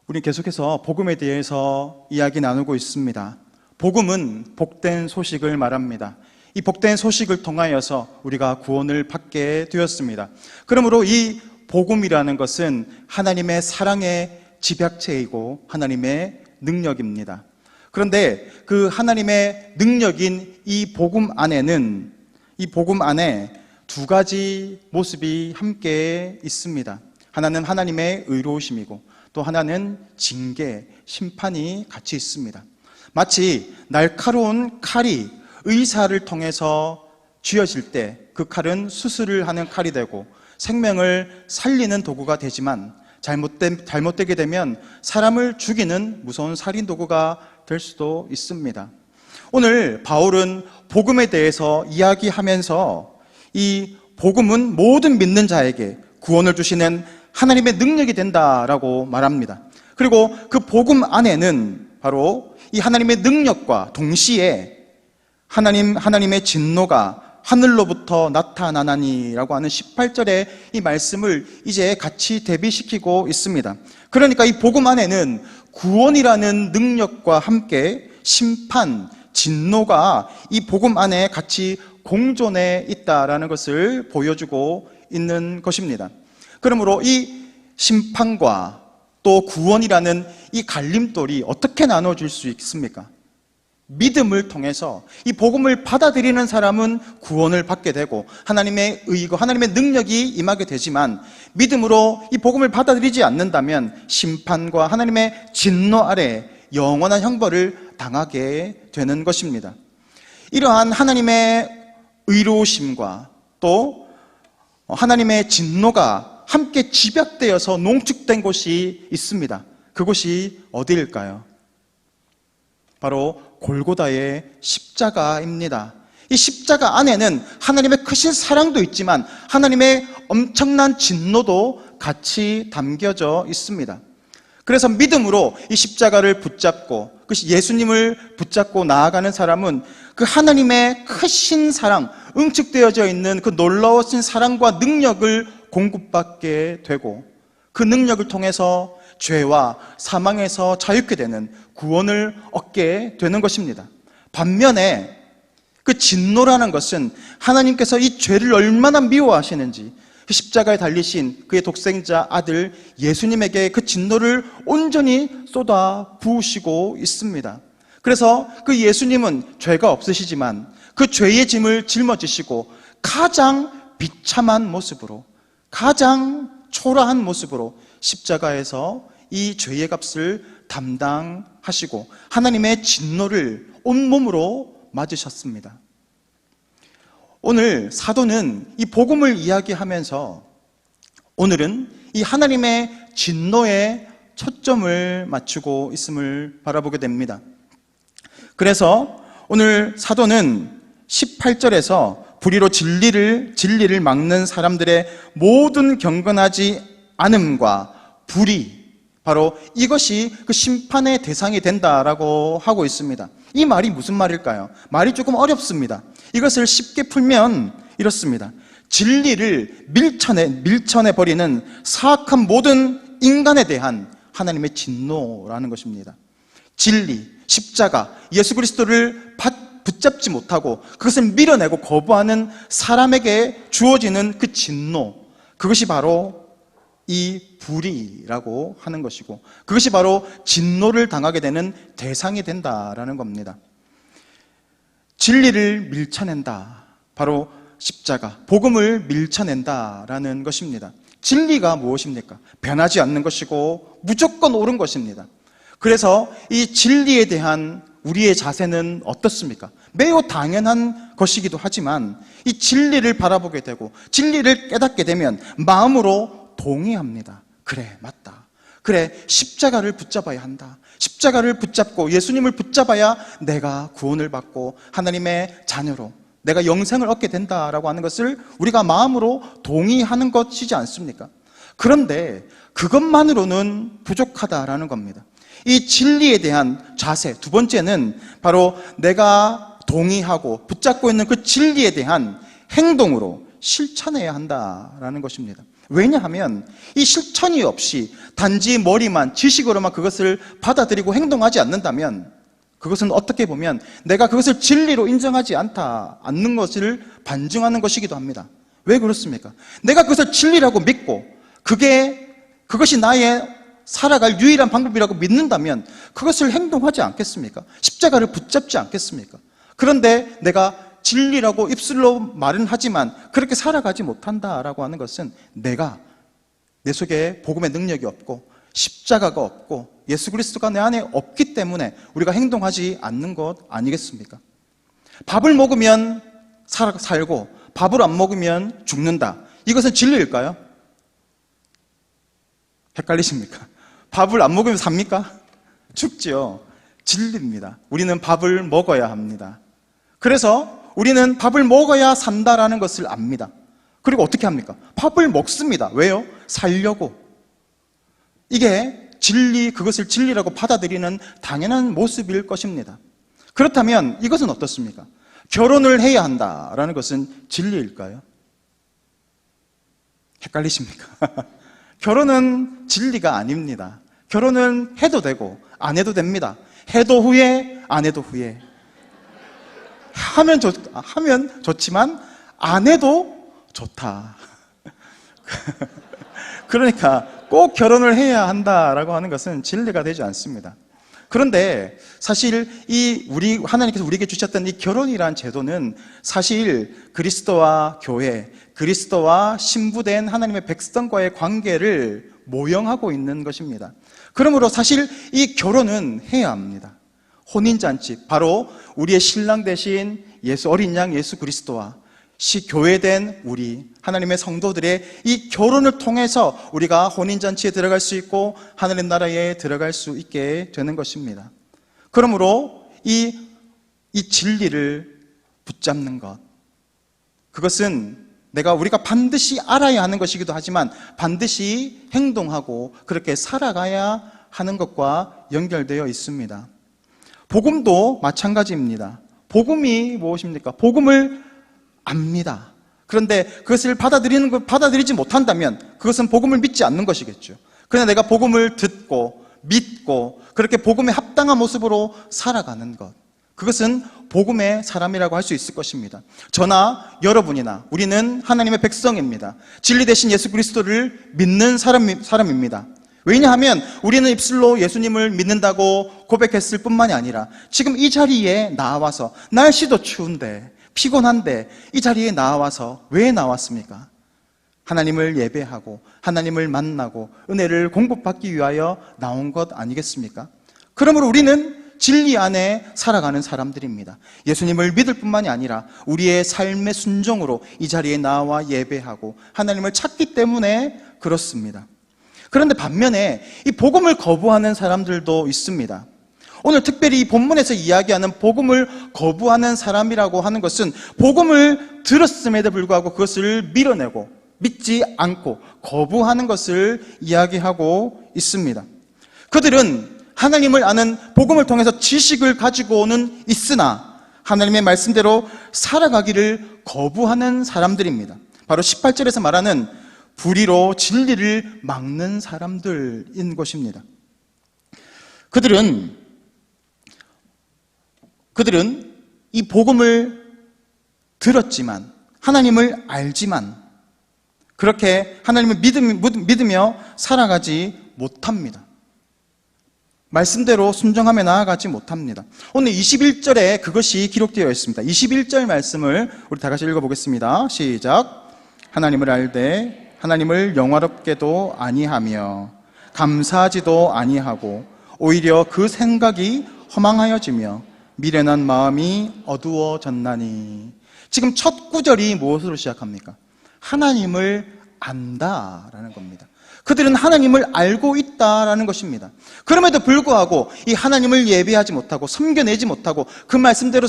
우리 계속해서 복음에 대해서 이야기 나누고 있습니다. 복음은 복된 소식을 말합니다. 이 복된 소식을 통하여서 우리가 구원을 받게 되었습니다. 그러므로 이 복음이라는 것은 하나님의 사랑의 집약체이고 하나님의 능력입니다. 그런데 그 하나님의 능력인 이 복음 안에 두 가지 모습이 함께 있습니다. 하나는 하나님의 의로우심이고 또 하나는 징계, 심판이 같이 있습니다. 마치 날카로운 칼이 의사를 통해서 쥐어질 때 그 칼은 수술을 하는 칼이 되고 생명을 살리는 도구가 되지만 잘못되게 되면 사람을 죽이는 무서운 살인 도구가 될 수도 있습니다. 오늘 바울은 복음에 대해서 이야기하면서 이 복음은 모든 믿는 자에게 구원을 주시는 하나님의 능력이 된다라고 말합니다. 그리고 그 복음 안에는 바로 이 하나님의 능력과 동시에 하나님의 진노가 하늘로부터 나타나나니라고 하는 18절의 이 말씀을 이제 같이 대비시키고 있습니다. 그러니까 이 복음 안에는 구원이라는 능력과 함께 심판, 진노가 이 복음 안에 같이 공존해 있다라는 것을 보여주고 있는 것입니다. 그러므로 이 심판과 또 구원이라는 이 갈림돌이 어떻게 나눠질 수 있습니까? 믿음을 통해서 이 복음을 받아들이는 사람은 구원을 받게 되고 하나님의 의고 하나님의 능력이 임하게 되지만 믿음으로 이 복음을 받아들이지 않는다면 심판과 하나님의 진노 아래 영원한 형벌을 당하게 되는 것입니다. 이러한 하나님의 의로우심과 또 하나님의 진노가 함께 집약되어서 농축된 곳이 있습니다. 그곳이 어디일까요? 바로 골고다의 십자가입니다. 이 십자가 안에는 하나님의 크신 사랑도 있지만 하나님의 엄청난 진노도 같이 담겨져 있습니다. 그래서 믿음으로 이 십자가를 붙잡고 예수님을 붙잡고 나아가는 사람은 그 하나님의 크신 사랑, 응축되어져 있는 그 놀라우신 사랑과 능력을 공급받게 되고 그 능력을 통해서 죄와 사망에서 자유케 되는 구원을 얻게 되는 것입니다. 반면에 그 진노라는 것은 하나님께서 이 죄를 얼마나 미워하시는지 그 십자가에 달리신 그의 독생자 아들 예수님에게 그 진노를 온전히 쏟아 부으시고 있습니다. 그래서 그 예수님은 죄가 없으시지만 그 죄의 짐을 짊어지시고 가장 비참한 모습으로 가장 초라한 모습으로 십자가에서 이 죄의 값을 담당하시고 하나님의 진노를 온몸으로 맞으셨습니다. 오늘 사도는 이 복음을 이야기하면서 오늘은 이 하나님의 진노에 초점을 맞추고 있음을 바라보게 됩니다. 그래서 오늘 사도는 18절에서 불의로 진리를 막는 사람들의 모든 경건하지 않음과 불의, 바로 이것이 그 심판의 대상이 된다라고 하고 있습니다. 이 말이 무슨 말일까요? 말이 조금 어렵습니다. 이것을 쉽게 풀면 이렇습니다. 진리를 밀쳐내 버리는 사악한 모든 인간에 대한 하나님의 진노라는 것입니다. 진리, 십자가, 예수 그리스도를 붙잡지 못하고 그것을 밀어내고 거부하는 사람에게 주어지는 그 진노, 그것이 바로 이 불의라고 하는 것이고 그것이 바로 진노를 당하게 되는 대상이 된다라는 겁니다. 진리를 밀쳐낸다, 바로 십자가, 복음을 밀쳐낸다라는 것입니다. 진리가 무엇입니까? 변하지 않는 것이고 무조건 옳은 것입니다. 그래서 이 진리에 대한 우리의 자세는 어떻습니까? 매우 당연한 것이기도 하지만 이 진리를 바라보게 되고 진리를 깨닫게 되면 마음으로 동의합니다. 그래, 맞다. 그래, 십자가를 붙잡아야 한다. 십자가를 붙잡고 예수님을 붙잡아야 내가 구원을 받고 하나님의 자녀로 내가 영생을 얻게 된다라고 하는 것을 우리가 마음으로 동의하는 것이지 않습니까? 그런데 그것만으로는 부족하다라는 겁니다. 이 진리에 대한 자세, 두 번째는 바로 내가 동의하고 붙잡고 있는 그 진리에 대한 행동으로 실천해야 한다라는 것입니다. 왜냐하면 이 실천이 없이 단지 머리만, 지식으로만 그것을 받아들이고 행동하지 않는다면 그것은 어떻게 보면 내가 그것을 진리로 인정하지 않는 것을 반증하는 것이기도 합니다. 왜 그렇습니까? 내가 그것을 진리라고 믿고 그것이 나의 살아갈 유일한 방법이라고 믿는다면 그것을 행동하지 않겠습니까? 십자가를 붙잡지 않겠습니까? 그런데 내가 진리라고 입술로 말은 하지만 그렇게 살아가지 못한다라고 하는 것은 내 속에 복음의 능력이 없고 십자가가 없고 예수 그리스도가 내 안에 없기 때문에 우리가 행동하지 않는 것 아니겠습니까? 밥을 먹으면 살고 밥을 안 먹으면 죽는다. 이것은 진리일까요? 헷갈리십니까? 밥을 안 먹으면 삽니까? 죽지요. 진리입니다. 우리는 밥을 먹어야 합니다. 그래서 우리는 밥을 먹어야 산다라는 것을 압니다. 그리고 어떻게 합니까? 밥을 먹습니다. 왜요? 살려고. 이게 그것을 진리라고 받아들이는 당연한 모습일 것입니다. 그렇다면 이것은 어떻습니까? 결혼을 해야 한다라는 것은 진리일까요? 헷갈리십니까? 결혼은 진리가 아닙니다. 결혼은 해도 되고 안 해도 됩니다. 해도 후회, 안 해도 후회. 하면 좋지만 안 해도 좋다. 그러니까 꼭 결혼을 해야 한다라고 하는 것은 진리가 되지 않습니다. 그런데 사실 하나님께서 우리에게 주셨던 이 결혼이라는 제도는 사실 그리스도와 교회, 그리스도와 신부된 하나님의 백성과의 관계를 모형하고 있는 것입니다. 그러므로 사실 이 결혼은 해야 합니다. 혼인잔치, 바로 우리의 신랑 대신 어린 양 예수 그리스도와 교회된 우리 하나님의 성도들의 이 결혼을 통해서 우리가 혼인잔치에 들어갈 수 있고 하늘의 나라에 들어갈 수 있게 되는 것입니다. 그러므로 이 진리를 붙잡는 것, 그것은 우리가 반드시 알아야 하는 것이기도 하지만 반드시 행동하고 그렇게 살아가야 하는 것과 연결되어 있습니다. 복음도 마찬가지입니다. 복음이 무엇입니까? 복음을 압니다. 그런데 그것을 받아들이지 못한다면 그것은 복음을 믿지 않는 것이겠죠. 그러나 내가 복음을 듣고 믿고 그렇게 복음에 합당한 모습으로 살아가는 것, 그것은 복음의 사람이라고 할 수 있을 것입니다. 저나 여러분이나 우리는 하나님의 백성입니다. 진리 대신 예수 그리스도를 믿는 사람입니다. 왜냐하면 우리는 입술로 예수님을 믿는다고 고백했을 뿐만이 아니라 지금 이 자리에 나와서, 날씨도 추운데 피곤한데 이 자리에 나와서 왜 나왔습니까? 하나님을 예배하고 하나님을 만나고 은혜를 공급받기 위하여 나온 것 아니겠습니까? 그러므로 우리는 진리 안에 살아가는 사람들입니다. 예수님을 믿을 뿐만이 아니라 우리의 삶의 순종으로 이 자리에 나와 예배하고 하나님을 찾기 때문에 그렇습니다. 그런데 반면에 이 복음을 거부하는 사람들도 있습니다. 오늘 특별히 이 본문에서 이야기하는 복음을 거부하는 사람이라고 하는 것은 복음을 들었음에도 불구하고 그것을 밀어내고 믿지 않고 거부하는 것을 이야기하고 있습니다. 그들은 하나님을 아는 복음을 통해서 지식을 가지고는 있으나 하나님의 말씀대로 살아가기를 거부하는 사람들입니다. 바로 18절에서 말하는 불의로 진리를 막는 사람들인 것입니다. 그들은 이 복음을 들었지만, 하나님을 알지만 그렇게 하나님을 믿으며 살아가지 못합니다. 말씀대로 순종하며 나아가지 못합니다. 오늘 21절에 그것이 기록되어 있습니다. 21절 말씀을 우리 다 같이 읽어보겠습니다. 시작. 하나님을 알되 하나님을 영화롭게도 아니하며 감사하지도 아니하고 오히려 그 생각이 허망하여지며 미련한 마음이 어두워졌나니. 지금 첫 구절이 무엇으로 시작합니까? 하나님을 안다라는 겁니다. 그들은 하나님을 알고 있다라는 것입니다. 그럼에도 불구하고 이 하나님을 예배하지 못하고 섬겨내지 못하고 그 말씀대로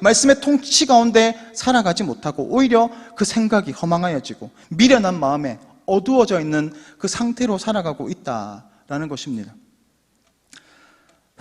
말씀의 통치 가운데 살아가지 못하고 오히려 그 생각이 허망하여지고 미련한 마음에 어두워져 있는 그 상태로 살아가고 있다라는 것입니다.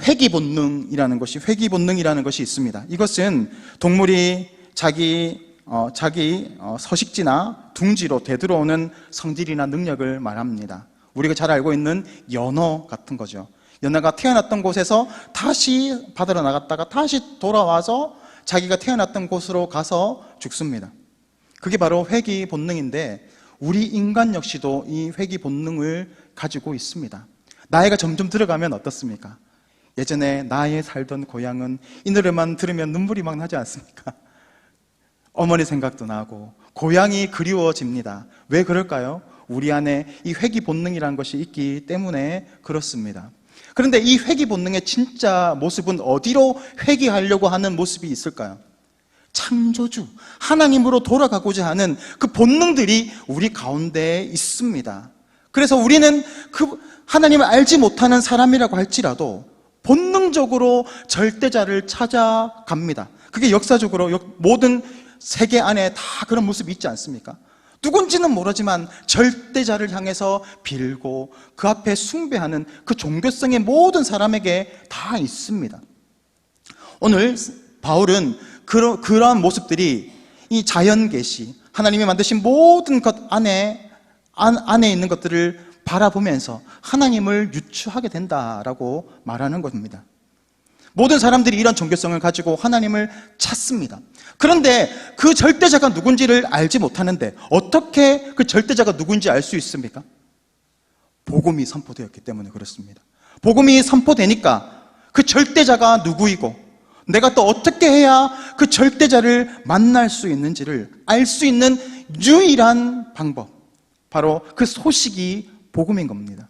회귀본능이라는 것이 있습니다. 이것은 동물이 자기 자기 서식지나 둥지로 되돌아오는 성질이나 능력을 말합니다. 우리가 잘 알고 있는 연어 같은 거죠. 연어가 태어났던 곳에서 다시 바다로 나갔다가 다시 돌아와서 자기가 태어났던 곳으로 가서 죽습니다. 그게 바로 회귀 본능인데 우리 인간 역시도 이 회귀 본능을 가지고 있습니다. 나이가 점점 들어가면 어떻습니까? 예전에 나의 살던 고향은 이 노래만 들으면 눈물이 막 나지 않습니까? 어머니 생각도 나고 고향이 그리워집니다. 왜 그럴까요? 우리 안에 이 회귀 본능이라는 것이 있기 때문에 그렇습니다. 그런데 이 회귀 본능의 진짜 모습은 어디로 회귀하려고 하는 모습이 있을까요? 창조주, 하나님으로 돌아가고자 하는 그 본능들이 우리 가운데 있습니다. 그래서 우리는 그 하나님을 알지 못하는 사람이라고 할지라도 본능적으로 절대자를 찾아갑니다. 그게 역사적으로 모든 세계 안에 다 그런 모습이 있지 않습니까? 누군지는 모르지만 절대자를 향해서 빌고 그 앞에 숭배하는 그 종교성의 모든 사람에게 다 있습니다. 오늘 바울은 그러한 모습들이 이 자연 계시, 하나님이 만드신 모든 것 안에 있는 것들을 바라보면서 하나님을 유추하게 된다라고 말하는 겁니다. 모든 사람들이 이런 종교성을 가지고 하나님을 찾습니다. 그런데 그 절대자가 누군지를 알지 못하는데 어떻게 그 절대자가 누군지 알 수 있습니까? 복음이 선포되었기 때문에 그렇습니다. 복음이 선포되니까 그 절대자가 누구이고 내가 또 어떻게 해야 그 절대자를 만날 수 있는지를 알 수 있는 유일한 방법, 바로 그 소식이 복음인 겁니다.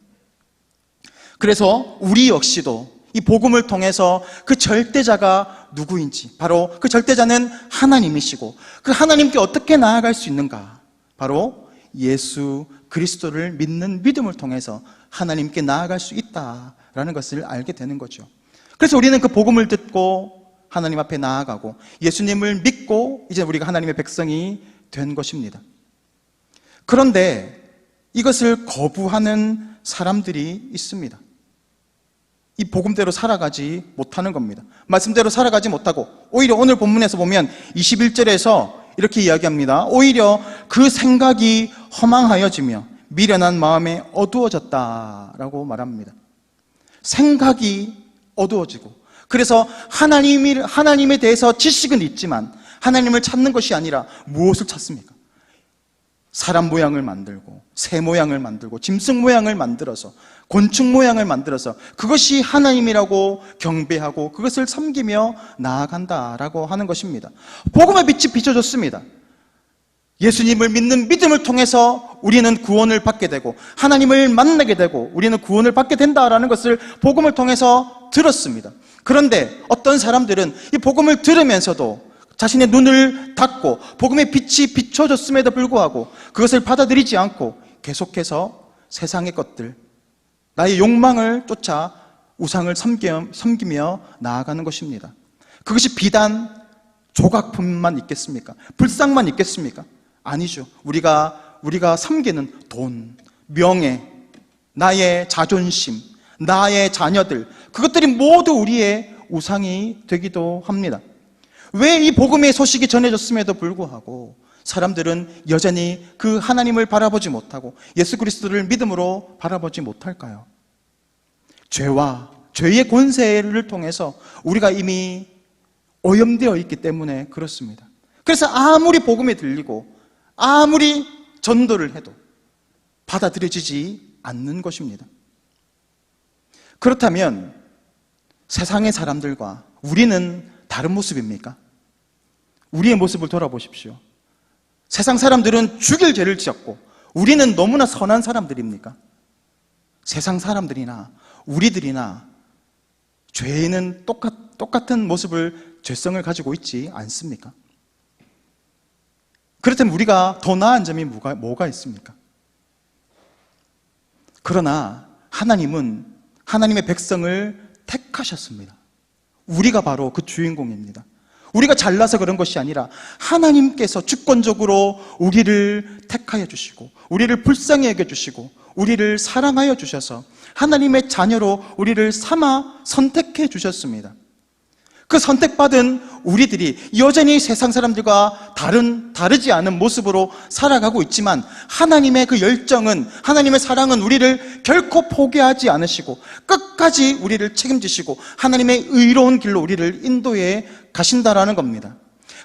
그래서 우리 역시도 이 복음을 통해서 그 절대자가 누구인지, 바로 그 절대자는 하나님이시고 그 하나님께 어떻게 나아갈 수 있는가, 바로 예수 그리스도를 믿는 믿음을 통해서 하나님께 나아갈 수 있다라는 것을 알게 되는 거죠. 그래서 우리는 그 복음을 듣고 하나님 앞에 나아가고 예수님을 믿고 이제 우리가 하나님의 백성이 된 것입니다. 그런데 이것을 거부하는 사람들이 있습니다. 이 복음대로 살아가지 못하는 겁니다. 말씀대로 살아가지 못하고 오히려 오늘 본문에서 보면 21절에서 이렇게 이야기합니다. 오히려 그 생각이 허망하여지며 미련한 마음에 어두워졌다라고 말합니다. 생각이 어두워지고, 그래서 하나님에 대해서 지식은 있지만 하나님을 찾는 것이 아니라 무엇을 찾습니까? 사람 모양을 만들고 새 모양을 만들고 짐승 모양을 만들어서 곤충 모양을 만들어서 그것이 하나님이라고 경배하고 그것을 섬기며 나아간다라고 하는 것입니다. 복음의 빛이 비춰졌습니다. 예수님을 믿는 믿음을 통해서 우리는 구원을 받게 되고 하나님을 만나게 되고 우리는 구원을 받게 된다라는 것을 복음을 통해서 들었습니다. 그런데 어떤 사람들은 이 복음을 들으면서도 자신의 눈을 닫고 복음의 빛이 비춰졌음에도 불구하고 그것을 받아들이지 않고 계속해서 세상의 것들, 나의 욕망을 쫓아 우상을 섬기며 나아가는 것입니다. 그것이 비단 조각품만 있겠습니까? 불상만 있겠습니까? 아니죠. 우리가 섬기는 돈, 명예, 나의 자존심, 나의 자녀들, 그것들이 모두 우리의 우상이 되기도 합니다. 왜 이 복음의 소식이 전해졌음에도 불구하고 사람들은 여전히 그 하나님을 바라보지 못하고 예수 그리스도를 믿음으로 바라보지 못할까요? 죄의 권세를 통해서 우리가 이미 오염되어 있기 때문에 그렇습니다. 그래서 아무리 복음이 들리고 아무리 전도를 해도 받아들여지지 않는 것입니다. 그렇다면 세상의 사람들과 우리는 다른 모습입니까? 우리의 모습을 돌아보십시오. 세상 사람들은 죽일 죄를 지었고 우리는 너무나 선한 사람들입니까? 세상 사람들이나 우리들이나 죄는 똑같은 모습을, 죄성을 가지고 있지 않습니까? 그렇다면 우리가 더 나은 점이 뭐가 있습니까? 그러나 하나님은 하나님의 백성을 택하셨습니다. 우리가 바로 그 주인공입니다. 우리가 잘나서 그런 것이 아니라 하나님께서 주권적으로 우리를 택하여 주시고 우리를 불쌍히 여겨주시고 우리를 사랑하여 주셔서 하나님의 자녀로 우리를 삼아 선택해 주셨습니다. 그 선택받은 우리들이 여전히 세상 사람들과 다르지 않은 모습으로 살아가고 있지만 하나님의 그 열정은, 하나님의 사랑은 우리를 결코 포기하지 않으시고 끝까지 우리를 책임지시고 하나님의 의로운 길로 우리를 인도해 가신다라는 겁니다.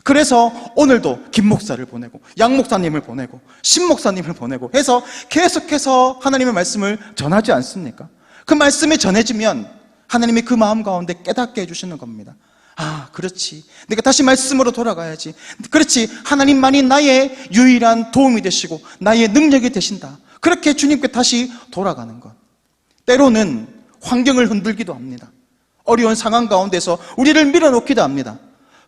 그래서 오늘도 김 목사를 보내고 양 목사님을 보내고 신 목사님을 보내고 해서 계속해서 하나님의 말씀을 전하지 않습니까? 그 말씀이 전해지면 하나님이 그 마음 가운데 깨닫게 해주시는 겁니다. 아, 그렇지. 내가 다시 말씀으로 돌아가야지. 그렇지. 하나님만이 나의 유일한 도움이 되시고 나의 능력이 되신다. 그렇게 주님께 다시 돌아가는 것. 때로는 환경을 흔들기도 합니다. 어려운 상황 가운데서 우리를 밀어놓기도 합니다.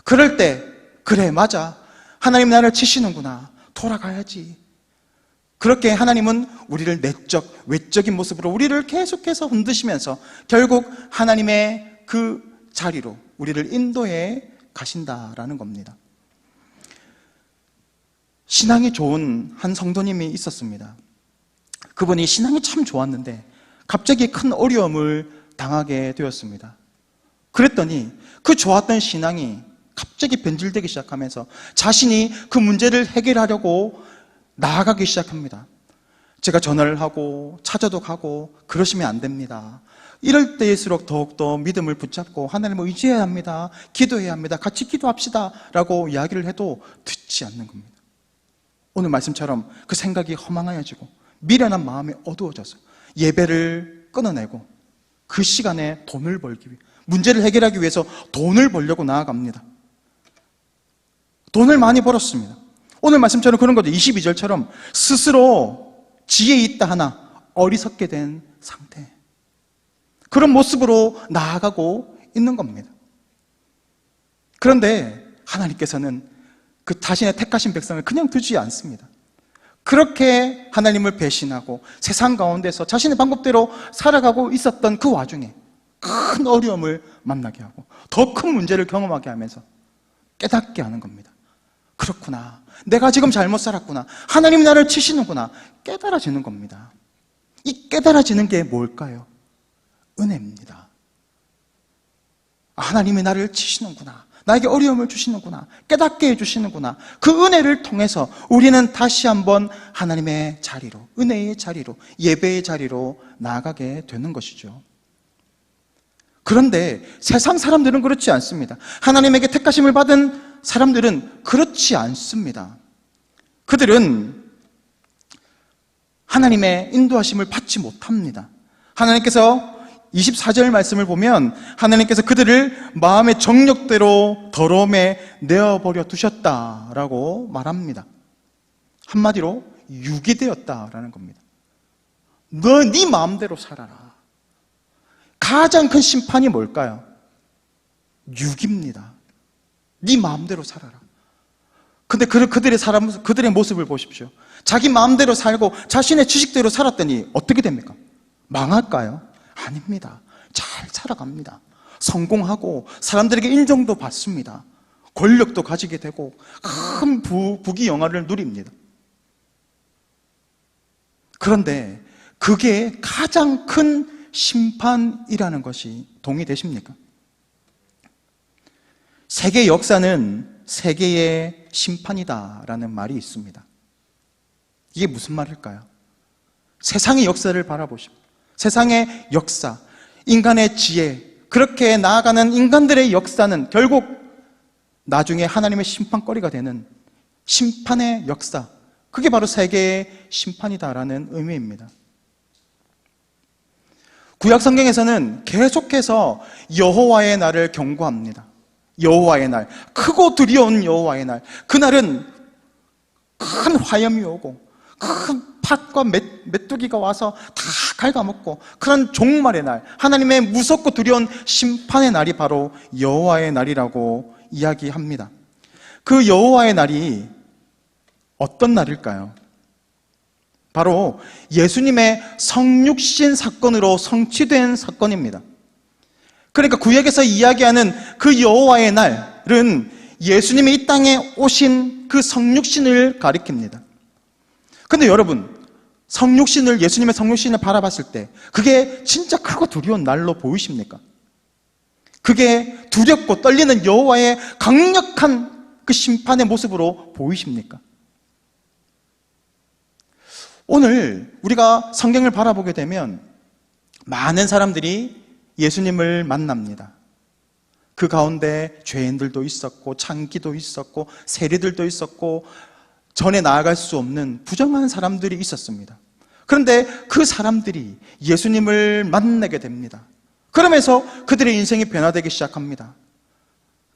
그럴 때 그래, 맞아. 하나님 나를 치시는구나. 돌아가야지. 그렇게 하나님은 우리를 내적, 외적인 모습으로 우리를 계속해서 흔드시면서 결국 하나님의 그 자리로 우리를 인도해 가신다라는 겁니다. 신앙이 좋은 한 성도님이 있었습니다. 그분이 신앙이 참 좋았는데 갑자기 큰 어려움을 당하게 되었습니다. 그랬더니 그 좋았던 신앙이 갑자기 변질되기 시작하면서 자신이 그 문제를 해결하려고 나아가기 시작합니다. 제가 전화를 하고 찾아도 가고 그러시면 안 됩니다. 이럴 때일수록 더욱더 믿음을 붙잡고 하나님을 의지해야 합니다. 기도해야 합니다. 같이 기도합시다 라고 이야기를 해도 듣지 않는 겁니다. 오늘 말씀처럼 그 생각이 허망해지고 미련한 마음이 어두워져서 예배를 끊어내고 그 시간에 돈을 벌기 위해, 문제를 해결하기 위해서 돈을 벌려고 나아갑니다. 돈을 많이 벌었습니다. 오늘 말씀처럼 그런 거죠. 22절처럼 스스로 지혜 있다 하나 어리석게 된 상태, 그런 모습으로 나아가고 있는 겁니다. 그런데 하나님께서는 그 자신의 택하신 백성을 그냥 두지 않습니다. 그렇게 하나님을 배신하고 세상 가운데서 자신의 방법대로 살아가고 있었던 그 와중에 큰 어려움을 만나게 하고 더 큰 문제를 경험하게 하면서 깨닫게 하는 겁니다. 그렇구나. 내가 지금 잘못 살았구나. 하나님이 나를 치시는구나. 깨달아지는 겁니다. 이 깨달아지는 게 뭘까요? 은혜입니다. 하나님이 나를 치시는구나. 나에게 어려움을 주시는구나. 깨닫게 해주시는구나. 그 은혜를 통해서 우리는 다시 한번 하나님의 자리로, 은혜의 자리로, 예배의 자리로 나아가게 되는 것이죠. 그런데 세상 사람들은 그렇지 않습니다. 하나님에게 택하심을 받은 사람들은 그렇지 않습니다. 그들은 하나님의 인도하심을 받지 못합니다. 하나님께서 24절 말씀을 보면 하나님께서 그들을 마음의 정욕대로 더러움에 내어버려 두셨다라고 말합니다. 한마디로 육이 되었다라는 겁니다. 너 네 마음대로 살아라. 가장 큰 심판이 뭘까요? 육입니다. 네 마음대로 살아라. 근데 그들의 모습을 보십시오. 자기 마음대로 살고 자신의 지식대로 살았더니 어떻게 됩니까? 망할까요? 아닙니다. 잘 살아갑니다. 성공하고 사람들에게 인정도 받습니다. 권력도 가지게 되고 큰 부귀 영화를 누립니다. 그런데 그게 가장 큰 심판이라는 것이 동의되십니까? 세계 역사는 세계의 심판이다라는 말이 있습니다. 이게 무슨 말일까요? 세상의 역사를 바라보십시오. 세상의 역사, 인간의 지혜, 그렇게 나아가는 인간들의 역사는 결국 나중에 하나님의 심판거리가 되는 심판의 역사, 그게 바로 세계의 심판이다라는 의미입니다. 구약 성경에서는 계속해서 여호와의 날을 경고합니다. 여호와의 날, 크고 두려운 여호와의 날. 그날은 큰 화염이 오고 큰 팥과 메뚜기가 와서 다 갉아먹고 그런 종말의 날, 하나님의 무섭고 두려운 심판의 날이 바로 여호와의 날이라고 이야기합니다. 그 여호와의 날이 어떤 날일까요? 바로 예수님의 성육신 사건으로 성취된 사건입니다. 그러니까 구약에서 이야기하는 그 여호와의 날은 예수님이 이 땅에 오신 그 성육신을 가리킵니다. 근데 여러분, 예수님의 성육신을 바라봤을 때 그게 진짜 크고 두려운 날로 보이십니까? 그게 두렵고 떨리는 여호와의 강력한 그 심판의 모습으로 보이십니까? 오늘 우리가 성경을 바라보게 되면 많은 사람들이 예수님을 만납니다. 그 가운데 죄인들도 있었고 창기도 있었고 세리들도 있었고 전에 나아갈 수 없는 부정한 사람들이 있었습니다. 그런데 그 사람들이 예수님을 만나게 됩니다. 그러면서 그들의 인생이 변화되기 시작합니다.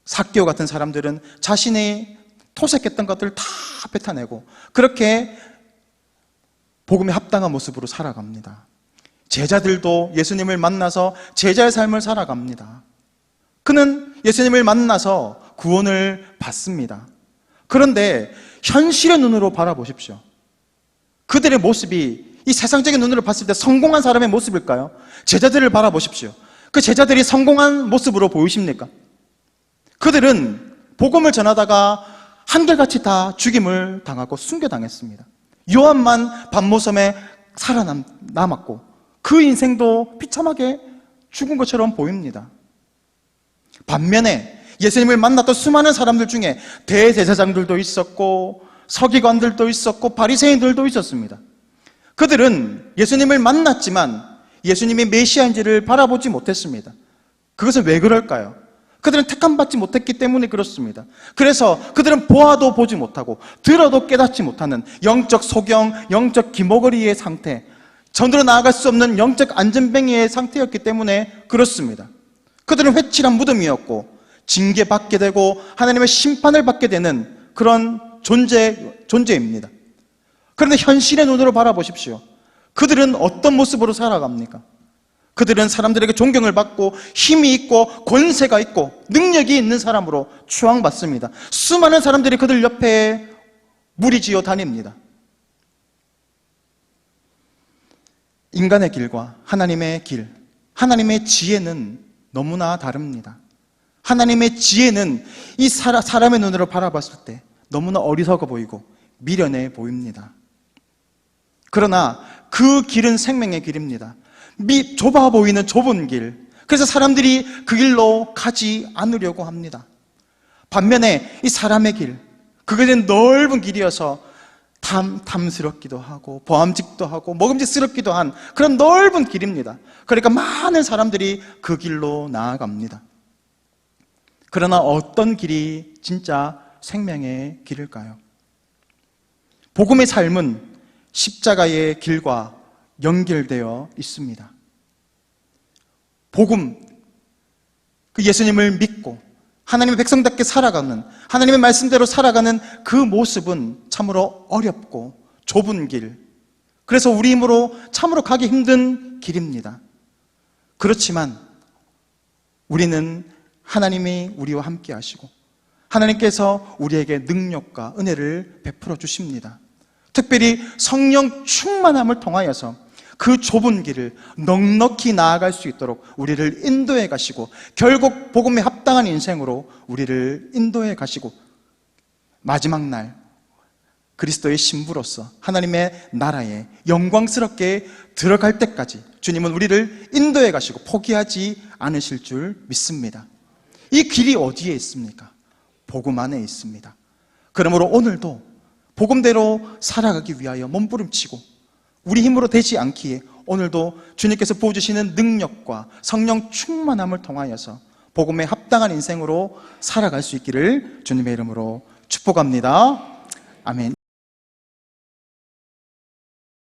삭개오 같은 사람들은 자신이 토색했던 것들을 다 뱉어내고 그렇게 복음에 합당한 모습으로 살아갑니다. 제자들도 예수님을 만나서 제자의 삶을 살아갑니다. 그는 예수님을 만나서 구원을 받습니다. 그런데 현실의 눈으로 바라보십시오. 그들의 모습이 이 세상적인 눈으로 봤을 때 성공한 사람의 모습일까요? 제자들을 바라보십시오. 그 제자들이 성공한 모습으로 보이십니까? 그들은 복음을 전하다가 한결같이 다 죽임을 당하고 순교당했습니다. 요한만 밤모섬에 살아남았고 그 인생도 비참하게 죽은 것처럼 보입니다. 반면에 예수님을 만났던 수많은 사람들 중에 대제사장들도 있었고 서기관들도 있었고 바리새인들도 있었습니다. 그들은 예수님을 만났지만 예수님이 메시아인지를 바라보지 못했습니다. 그것은 왜 그럴까요? 그들은 택함받지 못했기 때문에 그렇습니다. 그래서 그들은 보아도 보지 못하고 들어도 깨닫지 못하는 영적 소경, 영적 기모거리의 상태, 전으로 나아갈 수 없는 영적 안전뱅이의 상태였기 때문에 그렇습니다. 그들은 회칠한 무덤이었고 징계받게 되고 하나님의 심판을 받게 되는 그런 존재입니다. 그런데 현실의 눈으로 바라보십시오. 그들은 어떤 모습으로 살아갑니까? 그들은 사람들에게 존경을 받고 힘이 있고 권세가 있고 능력이 있는 사람으로 추앙받습니다. 수많은 사람들이 그들 옆에 무리지어 다닙니다. 인간의 길과 하나님의 길, 하나님의 지혜는 너무나 다릅니다. 하나님의 지혜는 이 사람의 눈으로 바라봤을 때 너무나 어리석어 보이고 미련해 보입니다. 그러나 그 길은 생명의 길입니다. 좁아 보이는 좁은 길, 그래서 사람들이 그 길로 가지 않으려고 합니다. 반면에 이 사람의 길, 그것은 넓은 길이어서 탐스럽기도 하고 보암직도 하고 먹음직스럽기도 한 그런 넓은 길입니다. 그러니까 많은 사람들이 그 길로 나아갑니다. 그러나 어떤 길이 진짜 생명의 길일까요? 복음의 삶은 십자가의 길과 연결되어 있습니다. 복음, 그 예수님을 믿고 하나님의 백성답게 살아가는, 하나님의 말씀대로 살아가는 그 모습은 참으로 어렵고 좁은 길, 그래서 우리 힘으로 참으로 가기 힘든 길입니다. 그렇지만 우리는 하나님이 우리와 함께 하시고 하나님께서 우리에게 능력과 은혜를 베풀어 주십니다. 특별히 성령 충만함을 통하여서 그 좁은 길을 넉넉히 나아갈 수 있도록 우리를 인도해 가시고 결국 복음에 합당한 인생으로 우리를 인도해 가시고 마지막 날 그리스도의 신부로서 하나님의 나라에 영광스럽게 들어갈 때까지 주님은 우리를 인도해 가시고 포기하지 않으실 줄 믿습니다. 이 길이 어디에 있습니까? 복음 안에 있습니다. 그러므로 오늘도 복음대로 살아가기 위하여 몸부림치고 우리 힘으로 되지 않기에 오늘도 주님께서 부어주시는 능력과 성령 충만함을 통하여서 복음에 합당한 인생으로 살아갈 수 있기를 주님의 이름으로 축복합니다. 아멘.